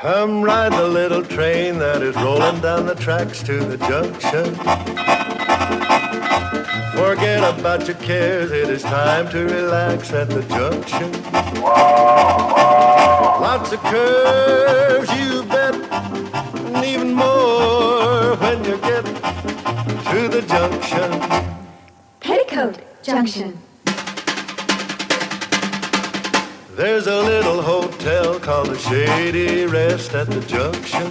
Come ride the little train that is rolling down the tracks to the junction. Forget about your cares, it is time to relax at the junction. Lots of curves, you bet, and even more when you get to the junction. Petticoat Junction. There's a little hotel called the Shady Rest at the junction.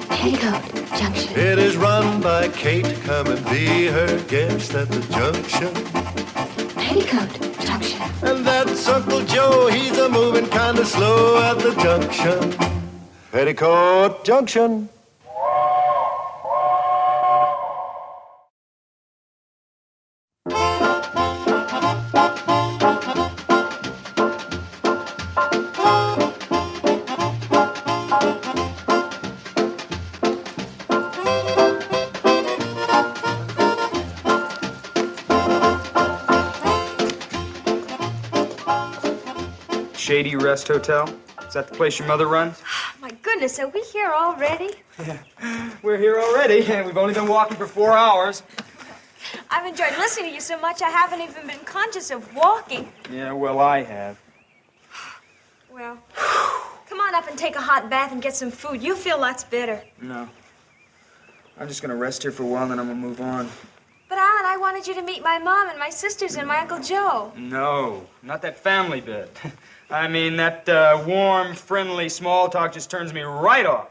Petticoat Junction. It is run by Kate. Come and be her guest at the junction. Petticoat Junction. And that's Uncle Joe. He's a moving kind of slow at the junction. Petticoat Junction. Shady Rest Hotel? Is that the place your mother runs? My goodness, are we here already? Yeah, we're here already, and we've only been walking for 4 hours. I've enjoyed listening to you so much I haven't even been conscious of walking. Yeah, well, I have. Well, come on up and take a hot bath and get some food. You'll feel lots better. No. I'm just gonna rest here for a while, and then I'm gonna move on. But, Alan, I wanted you to meet my mom and my sisters and my Uncle Joe. No, not that family bit. I mean, that warm, friendly small talk just turns me right off.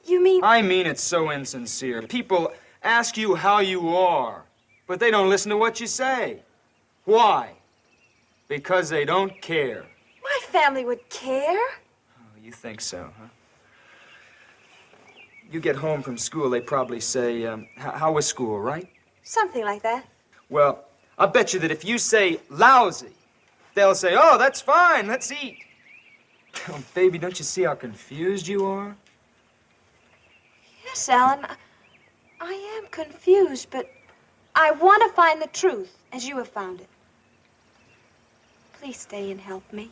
You mean... I mean it's so insincere. People ask you how you are, but they don't listen to what you say. Why? Because they don't care. My family would care. Oh, you think so, huh? You get home from school, they probably say, how was school, right? Something like that. Well, I bet you that if you say lousy, they'll say, oh, that's fine, let's eat. Oh, baby, don't you see how confused you are? Yes, Alan, I am confused, but I want to find the truth, as you have found it. Please stay and help me.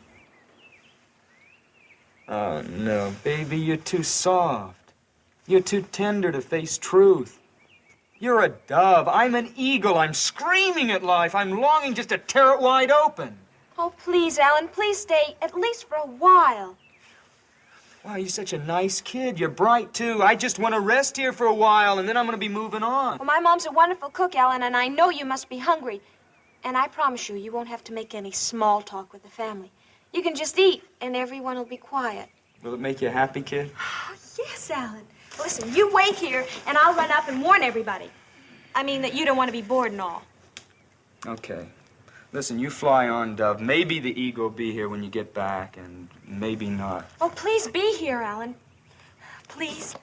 Oh, no, baby, you're too soft. You're too tender to face truth. You're a dove. I'm an eagle. I'm screaming at life. I'm longing just to tear it wide open. Oh, please, Alan, please stay, at least for a while. Wow, you're such a nice kid. You're bright, too. I just want to rest here for a while, and then I'm going to be moving on. Well, my mom's a wonderful cook, Alan, and I know you must be hungry. And I promise you, you won't have to make any small talk with the family. You can just eat, and everyone will be quiet. Will it make you happy, kid? Oh, yes, Alan. Listen, you wait here, and I'll run up and warn everybody. I mean that you don't want to be bored and all. Okay. Listen, you fly on, Dove. Maybe the eagle will be here when you get back, and maybe not. Oh, please be here, Alan. Please.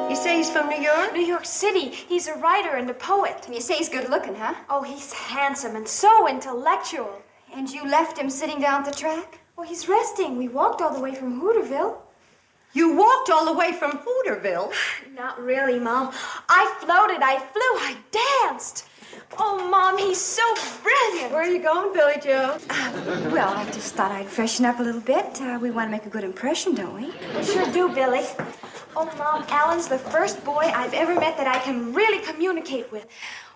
You say he's from New York? New York City. He's a writer and a poet. You say he's good looking, huh? Oh, he's handsome and so intellectual. And you left him sitting down at the track? Well, he's resting. We walked all the way from Hooterville. You walked all the way from Hooterville? Not really, Mom. I floated, I flew, I danced. Oh, Mom, he's so brilliant. Where are you going, Billy Joe? Well, I just thought I'd freshen up a little bit. We want to make a good impression, don't we? We sure do, Billy. Oh, Mom, Alan's the first boy I've ever met that I can really communicate with.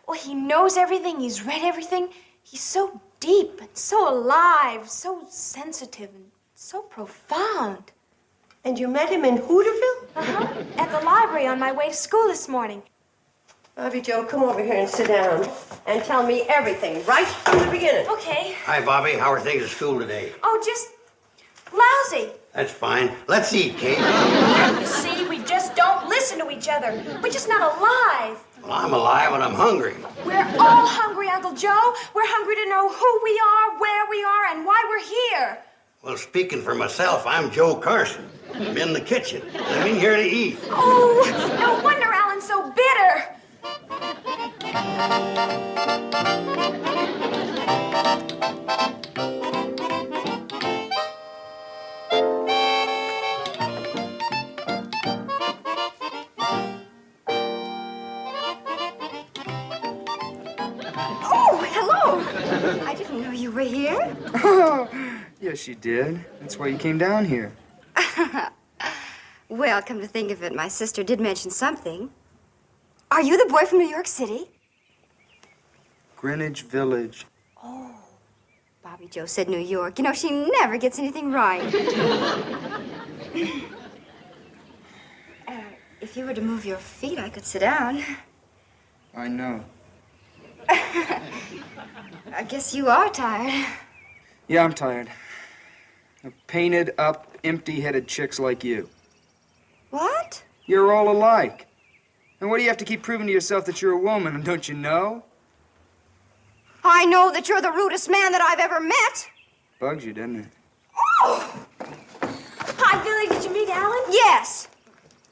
Well, he knows everything, he's read everything. He's so deep and so alive, so sensitive and so profound. And you met him in Hooterville? Uh-huh. At the library on my way to school this morning. Bobbie Joe, come over here and sit down and tell me everything right from the beginning. Okay. Hi, Bobbie. How are things at school today? Oh, just lousy. That's fine. Let's eat, Kate. You see, we just don't listen to each other. We're just not alive. Well, I'm alive and I'm hungry. We're all hungry, Uncle Joe. We're hungry to know who we are, where we are, and why we're here. Well, speaking for myself, I'm Joe Carson. I'm in the kitchen. I'm in here to eat. Oh, no wonder Alan's so bitter. Oh, hello. I didn't know you were here. Oh, Yes, you did. That's why you came down here. Well, come to think of it, my sister did mention something. Are you the boy from New York City? Greenwich Village. Bobbie Jo said New York. You know, she never gets anything right. If you were to move your feet, I could sit down. I know. I guess you are tired. Yeah, I'm tired. Of painted up, empty-headed chicks like you. What? You're all alike. And what do you have to keep proving to yourself that you're a woman, don't you know? I know that you're the rudest man that I've ever met. Bugs you, doesn't it? Hi, Billy. Did you meet Alan? Yes.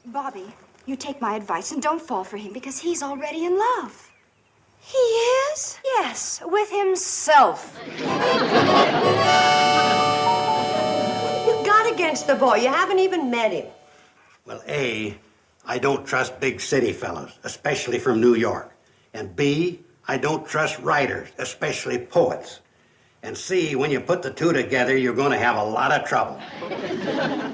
Bobbie, you take my advice and don't fall for him because he's already in love. He is? Yes, with himself. You got against the boy. You haven't even met him. Well, A, I don't trust big city fellas, especially from New York. And B, I don't trust writers, especially poets. And C, when you put the two together, you're going to have a lot of trouble.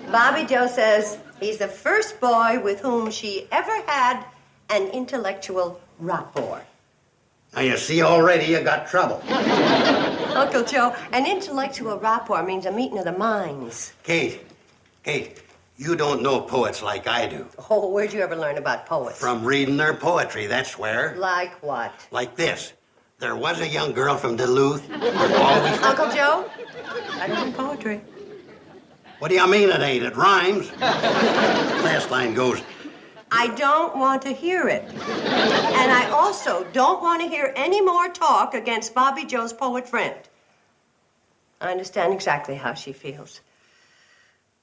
Bobbie Jo says he's the first boy with whom she ever had an intellectual rapport. Now, you see already you got trouble. Uncle Joe, an intellectual rapport means a meeting of the minds. Kate, you don't know poets like I do. Oh, where'd you ever learn about poets? From reading their poetry, that's where. Like what? Like this. There was a young girl from Duluth. Always... Uncle Joe, that isn't poetry. What do you mean it ain't? It rhymes. Last line goes, I don't want to hear it. And I also don't want to hear any more talk against Bobbie Jo's poet friend. I understand exactly how she feels.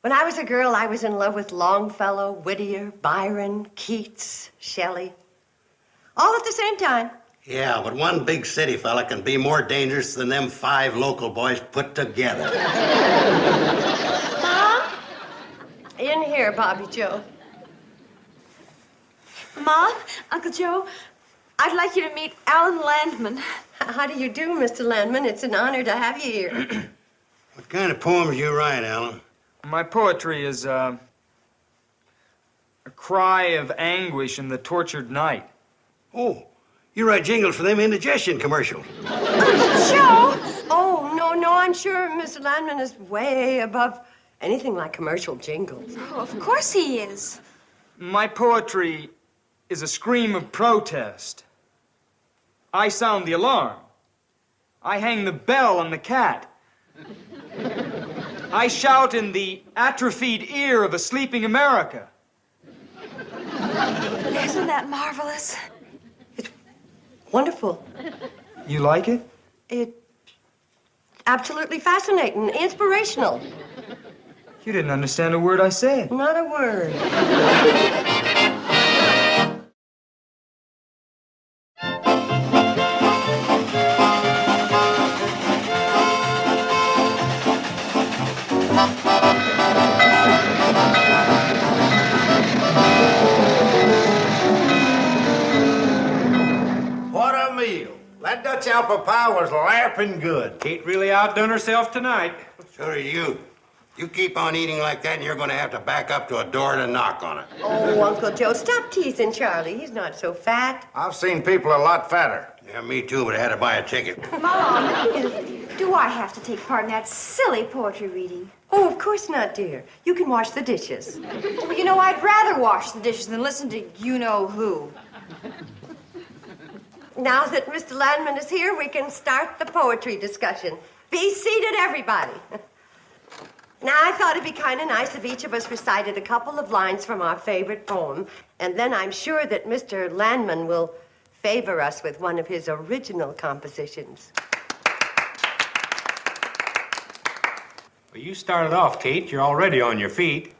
When I was a girl, I was in love with Longfellow, Whittier, Byron, Keats, Shelley. All at the same time. yeah, but one big city fella can be more dangerous than them 5 local boys put together. Huh? In here, Bobbie Jo. Mom, Uncle Joe, I'd like you to meet Alan Landman. How do you do, Mr. Landman? It's an honor to have you here. What kind of poems you write, Alan? My poetry is, a cry of anguish in the tortured night. Oh, you write jingles for them indigestion commercials. Joe! Oh, no, I'm sure Mr. Landman is way above anything like commercial jingles. Oh, of course he is. My poetry is a scream of protest. I sound the alarm. I hang the bell on the cat. I shout in the atrophied ear of a sleeping America. Isn't that marvelous? Wonderful. You like it? It's absolutely fascinating, inspirational. You didn't understand a word I said. Not a word. What a meal. That Dutch apple pie was laughing good. Kate really outdone herself tonight. So do you. You keep on eating like that, and you're going to have to back up to a door to knock on it. Oh, Uncle Joe, stop teasing Charlie. He's not so fat. I've seen people a lot fatter. Yeah, me too, but I had to buy a ticket. Mom, do I have to take part in that silly poetry reading? Oh, of course not, dear. You can wash the dishes. Well, you know, I'd rather wash the dishes than listen to you-know-who. Now that Mr. Landman is here, we can start the poetry discussion. Be seated, everybody. Now, I thought it'd be kind of nice if each of us recited a couple of lines from our favorite poem, and then I'm sure that Mr. Landman will favor us with one of his original compositions. Well, you started off, Kate. You're already on your feet.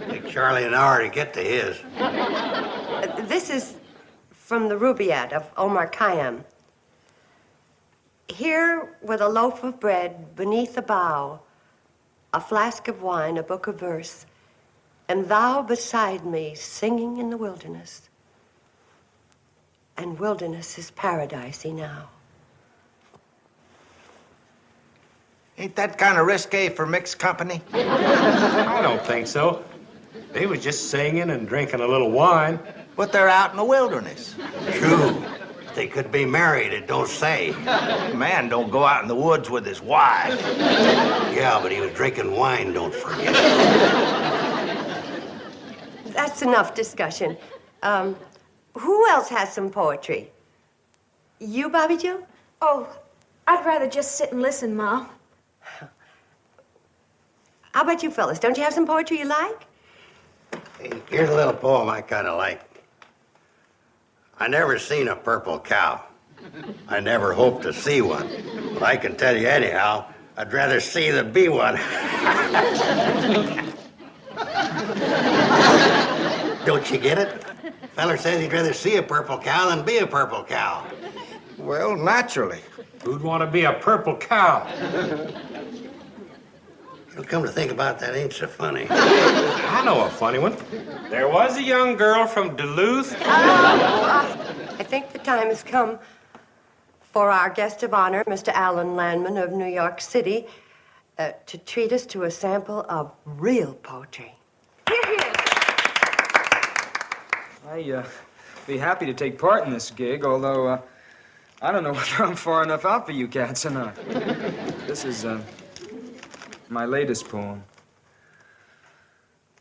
Take Charlie an hour to get to his. This is from the Rubaiyat of Omar Khayyam. Here, with a loaf of bread beneath a bough, a flask of wine, a book of verse, and thou beside me singing in the wilderness. And wilderness is paradise enow. Ain't that kind of risque for mixed company? I don't think so. They was just singing and drinking a little wine. But they're out in the wilderness. True. They could be married, it don't say. Man don't go out in the woods with his wife. Yeah, but he was drinking wine, don't forget. That's enough discussion. Who else has some poetry? You, Bobbie Jo? Oh, I'd rather just sit and listen, Mom. How about you fellas? Don't you have some poetry you like? Hey, here's a little poem I kind of like. I never seen a purple cow. I never hope to see one. But I can tell you anyhow, I'd rather see than be one. Don't you get it? Feller says he'd rather see a purple cow than be a purple cow. Well, naturally. Who'd want to be a purple cow? You'll come to think about that, ain't so funny. I know a funny one. There was a young girl from Duluth. I think the time has come for our guest of honor, Mr. Alan Landman of New York City, to treat us to a sample of real poetry. Here, here. I'd be happy to take part in this gig, although I don't know whether I'm far enough out for you cats or not. This is my latest poem.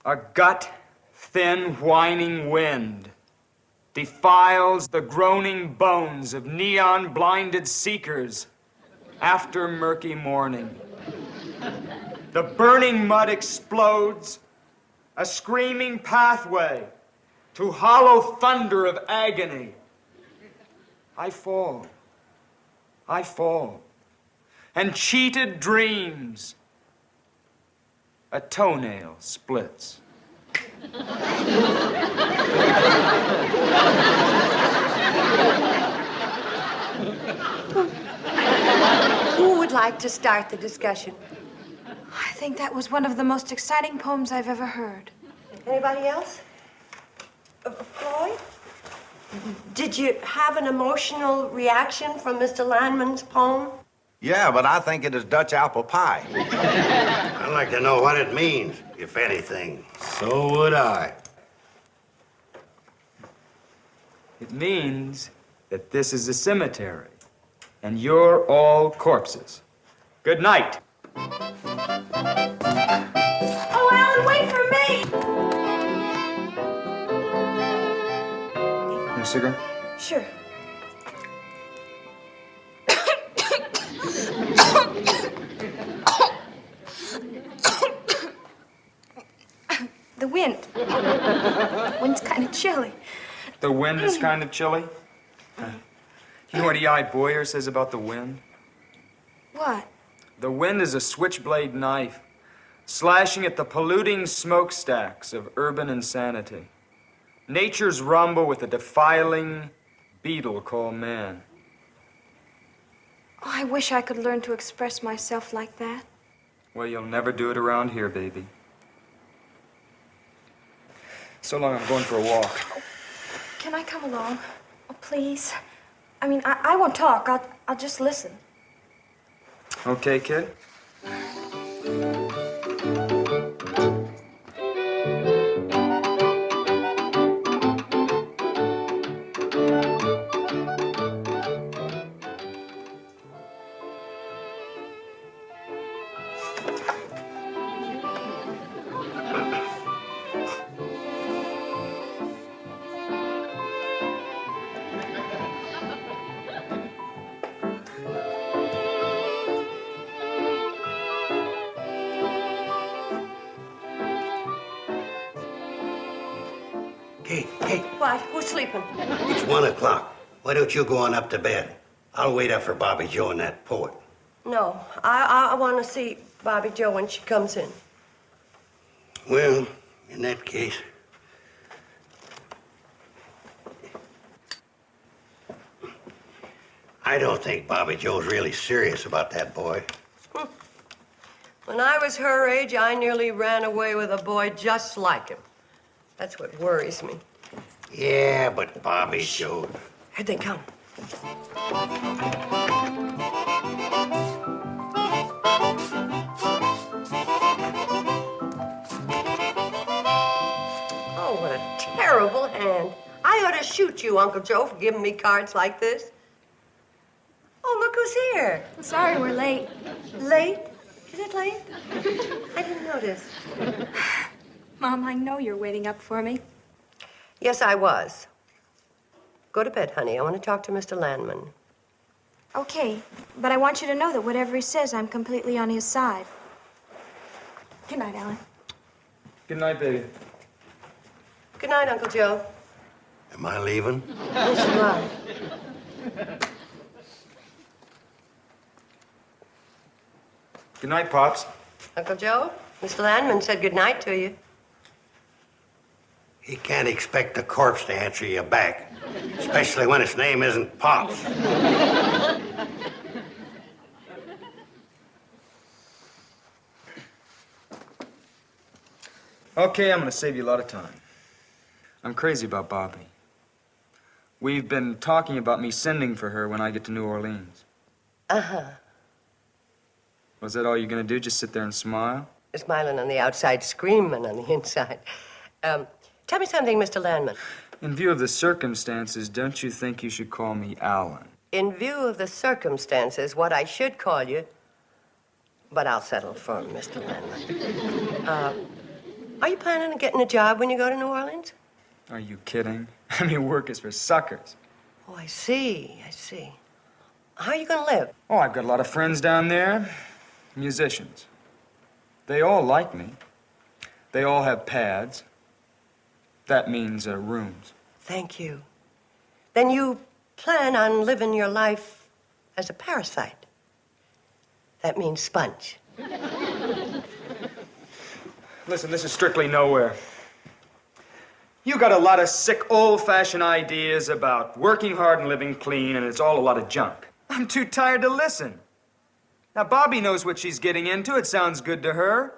A gut-thin, whining wind defiles the groaning bones of neon-blinded seekers after murky morning. The burning mud explodes, a screaming pathway to hollow thunder of agony. I fall, and cheated dreams. A toenail splits. Who would like to start the discussion? I think that was one of the most exciting poems I've ever heard. Anybody else? Floyd? Did you have an emotional reaction from Mr. Landman's poem? Yeah, but I think it is Dutch apple pie. I'd like to know what it means, if anything. So would I. It means that this is a cemetery, and you're all corpses. Good night. Oh, Alan, wait for me! Your cigarette? Sure. The wind. Wind's kind of chilly. The wind is kind of chilly. You know what E.I. Boyer says about the wind? What? The wind is a switchblade knife, slashing at the polluting smokestacks of urban insanity. Nature's rumble with a defiling beetle called man. Oh, I wish I could learn to express myself like that. Well, you'll never do it around here, baby. So long, I'm going for a walk. Can I come along? Oh, please. I mean, I won't talk. I'll just listen. Okay, kid? Hey, What? Who's sleeping? it's 1 o'clock. Why don't you go on up to bed? I'll wait up for Bobbie Jo and that poet. No, I want to see Bobbie Jo when she comes in. Well, in that case... I don't think Bobbie Jo's really serious about that boy. When I was her age, I nearly ran away with a boy just like him. That's what worries me. Yeah, but Bobbie Jo... Here they come. terrible hand. I ought to shoot you, Uncle Joe, for giving me cards like this. Oh, look who's here. Sorry we're late. Late? Is it late? I didn't notice. Mom, I know you're waiting up for me. Yes, I was. Go to bed, honey. I want to talk to Mr. Landman. Okay, but I want you to know that whatever he says, I'm completely on his side. Good night, Alan. Good night, baby. Good night, Uncle Joe. Am I leaving? Yes, you are. Good night, Pops. Uncle Joe, Mr. Landman said good night to you. He can't expect a corpse to answer you back, especially when its name isn't Pops. Okay, I'm gonna save you a lot of time. I'm crazy about Bobbie. We've been talking about me sending for her when I get to New Orleans. Uh-huh. Was that all you're gonna do? Just sit there and smile? Smiling on the outside, screaming on the inside. Tell me something, Mr. Landman. In view of the circumstances, don't you think you should call me Alan? In view of the circumstances, what I should call you, but I'll settle for Mr. Landman. Are you planning on getting a job when you go to New Orleans? Are you kidding? I mean, work is for suckers. Oh, I see. How are you going to live? Oh, I've got a lot of friends down there. Musicians. They all like me. They all have pads. That means rooms. Thank you. Then you plan on living your life as a parasite. That means sponge. Listen, this is strictly nowhere. You got a lot of sick, old-fashioned ideas about working hard and living clean, and it's all a lot of junk. I'm too tired to listen. Now, Bobbie knows what she's getting into. It sounds good to her.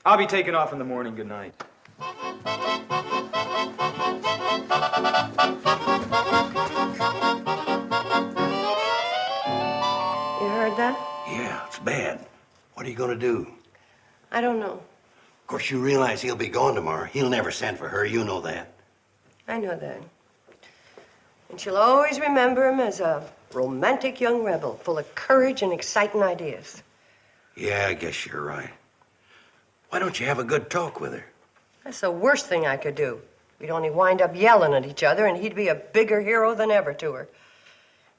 I'll be taking off in the morning. Good night. You heard that? Yeah, it's bad. What are you going to do? I don't know. Of course, you realize he'll be gone tomorrow. He'll never send for her. You know that. I know that. And she'll always remember him as a romantic young rebel, full of courage and exciting ideas. Yeah, I guess you're right. Why don't you have a good talk with her? That's the worst thing I could do. We'd only wind up yelling at each other, and he'd be a bigger hero than ever to her.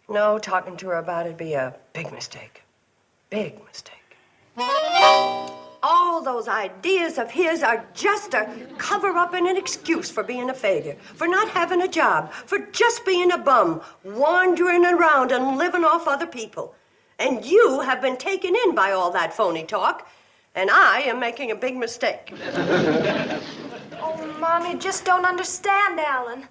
No, talking to her about it'd be a big mistake. Big mistake. All those ideas of his are just a cover-up and an excuse for being a failure, for not having a job, for just being a bum, wandering around and living off other people. And you have been taken in by all that phony talk, and I am making a big mistake. Oh, Mom, you just don't understand, Alan.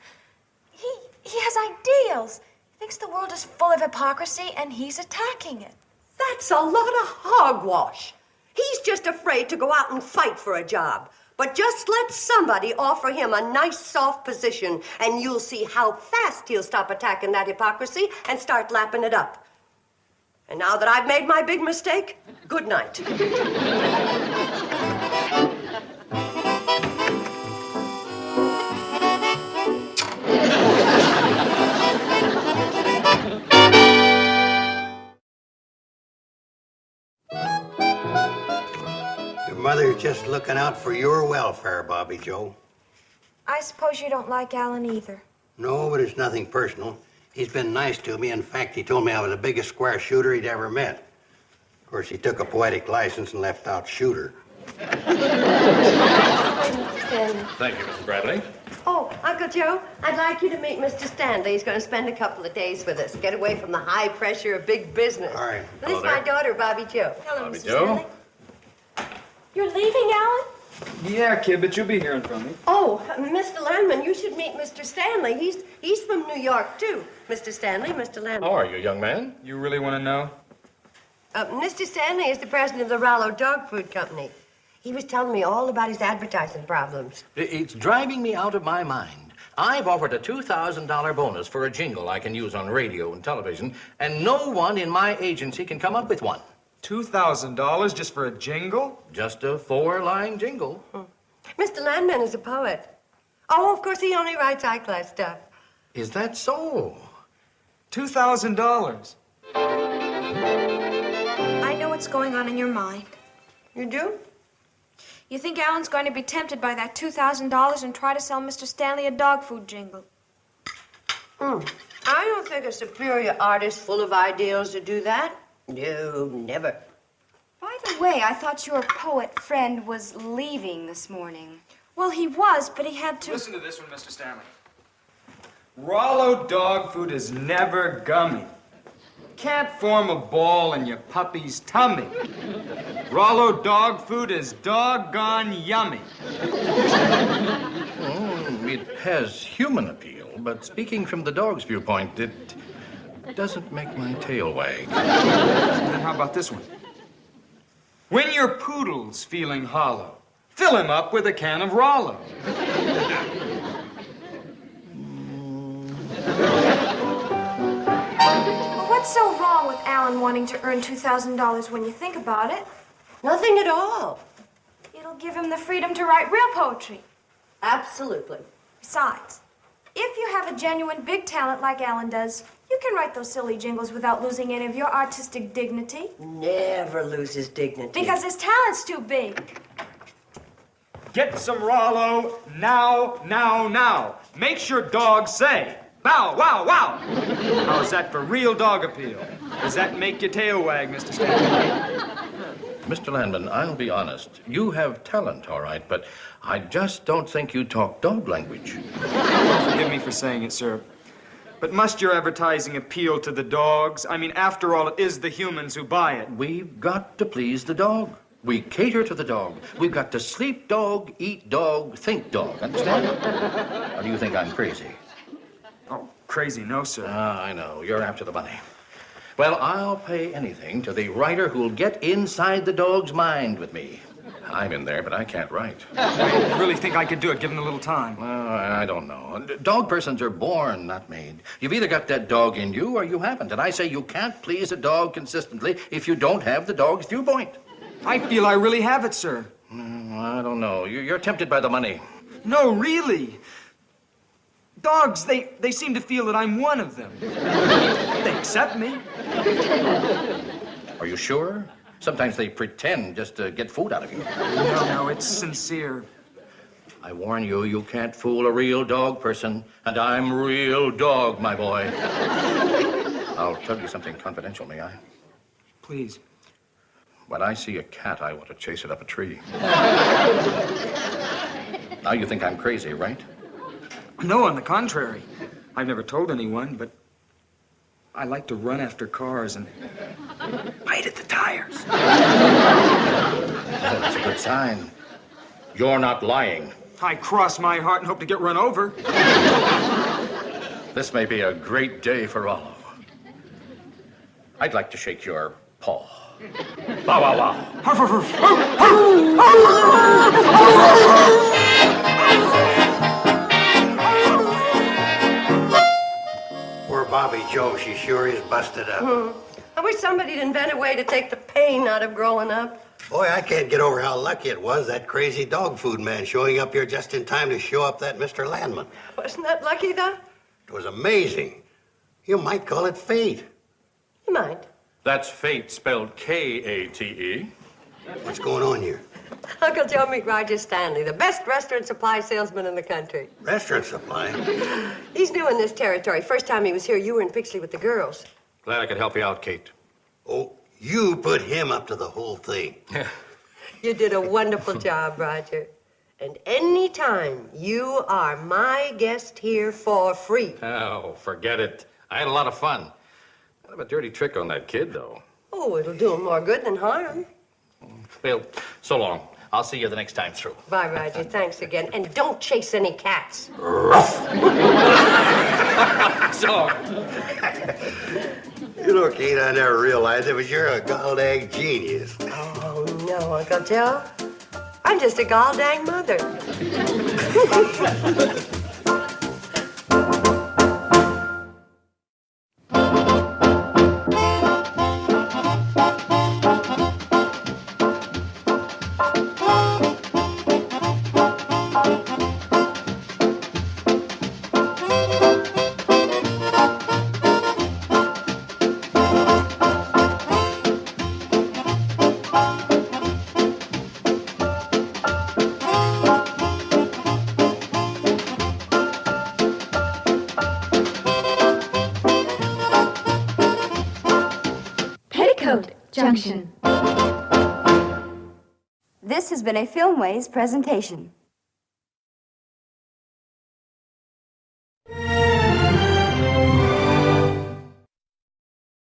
He has ideals. He thinks the world is full of hypocrisy, and he's attacking it. That's a lot of hogwash. He's just afraid to go out and fight for a job. But just let somebody offer him a nice, soft position, and you'll see how fast he'll stop attacking that hypocrisy and start lapping it up. And now that I've made my big mistake, good night. Your mother's just looking out for your welfare, Bobbie Joe. I suppose you don't like Alan either. No, but it's nothing personal. He's been nice to me. In fact, he told me I was the biggest square shooter he'd ever met. Of course, he took a poetic license and left out shooter. Thank you, Mrs. Bradley. Oh, Uncle Joe, I'd like you to meet Mr. Stanley. He's going to spend a couple of days with us. Get away from the high pressure of big business. All right. This is my daughter, Bobbie Joe. Hello, Bobbie Mr. Joe. Stanley. You're leaving, Alan? Yeah, kid, but you'll be hearing from me. Oh, Mr. Landman, you should meet Mr. Stanley. He's from New York, too. Mr. Stanley, Mr. Landman. How are you, young man? You really want to know? Mr. Stanley is the president of the Rollo Dog Food Company. He was telling me all about his advertising problems. It's driving me out of my mind. I've offered a $2,000 bonus for a jingle I can use on radio and television, and no one in my agency can come up with one. $2,000 just for a jingle? Just a 4-line jingle. Mr. Landman is a poet. Oh, of course, he only writes high-class stuff. Is that so? $2,000. I know what's going on in your mind. You do? You think Alan's going to be tempted by that $2,000 and try to sell Mr. Stanley a dog food jingle. I don't think a superior artist full of ideals to do that. No, never. By the way, I thought your poet friend was leaving this morning. Well, he was, but he had to... Listen to this one, Mr. Stanley. Rollo dog food is never gummy. Can't form a ball in your puppy's tummy. Rollo dog food is doggone yummy. It has human appeal, but speaking from the dog's viewpoint, it doesn't make my tail wag. And how about this one? When your poodle's feeling hollow, fill him up with a can of Rollo. What's so wrong with Alan wanting to earn $2,000 when you think about it? Nothing at all. It'll give him the freedom to write real poetry. Absolutely. Besides, if you have a genuine big talent like Alan does, you can write those silly jingles without losing any of your artistic dignity. Never loses dignity. Because his talent's too big. Get some Rollo now, now, now. Makes your dog say, bow, wow, wow. How's that for real dog appeal? Does that make your tail wag, Mr. Stanley? Mr. Landman, I'll be honest. You have talent, all right, but I just don't think you talk dog language. Forgive me for saying it, sir. But must your advertising appeal to the dogs? I mean, after all, it is the humans who buy it. We've got to please the dog. We cater to the dog. We've got to sleep dog, eat dog, think dog. Understand? Or do you think I'm crazy? Oh, crazy, no, sir. I know. You're after the money. Well, I'll pay anything to the writer who'll get inside the dog's mind with me. I'm in there, but I can't write. I really think I could do it, given a little time. I don't know. Dog persons are born, not made. You've either got that dog in you or you haven't. And I say you can't please a dog consistently if you don't have the dog's viewpoint. I feel I really have it, sir. I don't know. You're tempted by the money. No, really. Dogs, they seem to feel that I'm one of them. They accept me. Are you sure? Sometimes they pretend just to get food out of you. No, it's sincere. I warn you, you can't fool a real dog person. And I'm real dog, my boy. I'll tell you something confidential, may I? Please. When I see a cat, I want to chase it up a tree. Now you think I'm crazy, right? No, on the contrary. I've never told anyone, but I like to run after cars and bite at the tires. That's a good sign. You're not lying. I cross my heart and hope to get run over. This may be a great day for Rollo. I'd like to shake your paw. Bow, wow, wow. Poor Bobbie Joe, she sure is busted up. I wish somebody'd invent a way to take the pain out of growing up. Boy, I can't get over how lucky it was, that crazy dog food man showing up here just in time to show up that Mr. Landman. Wasn't that lucky, though? It was amazing. You might call it fate. You might. That's fate spelled K-A-T-E. What's going on here? Uncle Joe meet Roger Stanley, the best restaurant supply salesman in the country. Restaurant supply? He's new in this territory. First time he was here, you were in Pixley with the girls. Glad I could help you out, Kate. Oh, you put him up to the whole thing. You did a wonderful job, Roger. And anytime you are my guest here for free. Oh, forget it. I had a lot of fun. Kind of a dirty trick on that kid, though. Oh, it'll do him more good than harm. Well, so long. I'll see you the next time through. Bye, Roger. Thanks again. And don't chase any cats. So. You know, Kate, I never realized it, but you're a gall-dang genius. Oh, no, Uncle Joe. I'm just a gall-dang mother. Junction. This has been a Filmways presentation.